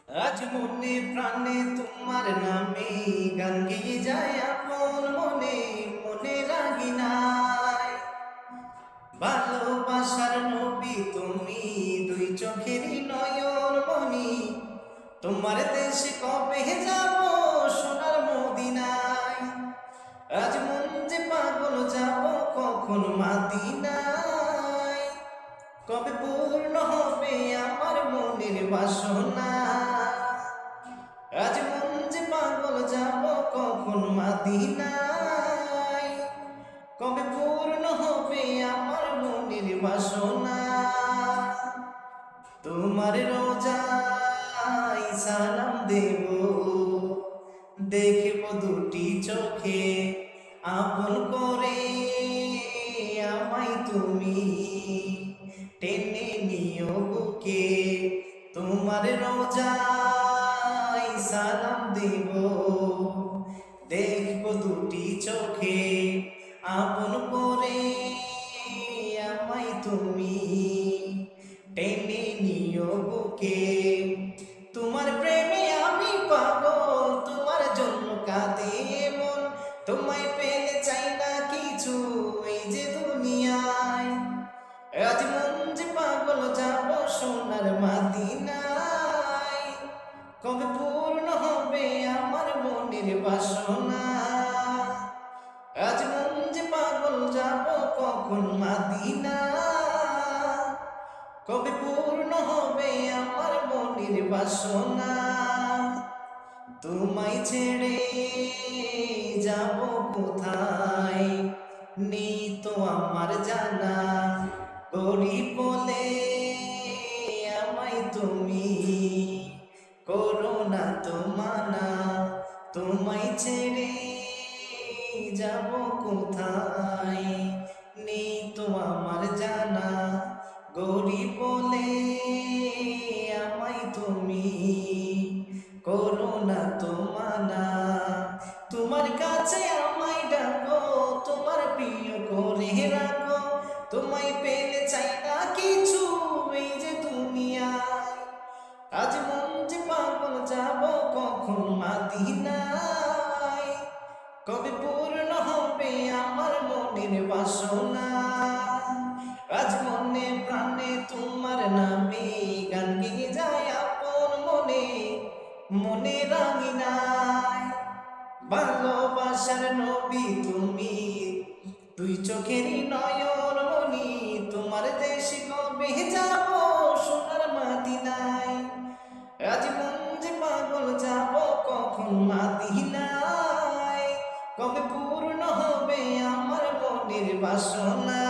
আজ মনে প্রাণে তোমার নামে গান গেয়ে যায় আপন মনে মনে রাগি নাই। ভালোবাসার নবী তুমি, দুই চোখেরই নয়ন মনি। তোমার দেশে কবে যাব সোনার মদিনায়। আজ মন যে পাগল যাব কখন মাদিনায়। কবে পূর্ণ হবে আমার মনের বাসনা। আজ মন যে পাগল যাব কখন মাদিনায়। কবে পূর্ণ হবে আমার মনের বাসনা। তোমার রোজায় সালাম দেব, দেখব দুটি চোখে আপন করে আমায় তুমি টেনে নিও বুকে। তোমার রোজায় সালাম দেব, দেখব দুটি চোখে আপন করে আমায় তুমি টেনে নিও বুকে। তোমার প্রেমে আমি পাগল, তোমার জন্য কাঁদে মন। তোমায় পেলে চাই না কিছু এই যে দুনিয়ায়। আজ মন যে পাগল যাব সোনার মাদিনায়। কবে পূর্ণ হবে আমার মনের বাসনা। আজ মন যে পাগল যাব কখন মাদিনা। কবে পূর্ণ হবে আমার মনের বাসনা। তোমায় ছেড়ে যাব কোথায় নেই তো আমার জানা। গরিব বলে আমায় তুমি করো না তো মানা। তোমায় ছেড়ে যাব কোথায় নেই তো আমার জানা। গরিব বলে আমায় তুমি করো না তো মানা। তোমার কাছে আমায় ডাকো, তোমার প্রিয় করে রাখো। তোমায় পেলে চাই না কিছু এই যে দুনিয়ায়। আজ মন যে পাগল যাব কখন মাদিনায়। কবে পূর্ণ হবে আমার মনের বাসনা। আজ মনে প্রাণে তোমার নামে গান গেয়ে যায় আপন মনে মনে রাঙি নাই। ভালোবাসার নবী তুমি, দুই চোখেরই নয়ন মনি। তোমার দেশে কবে যাব সোনার মাদিনায়। আজ মন যে পাগল যাব কখন মাদিনায়। কবে পূর্ণ হবে আমার মনের বাসনা।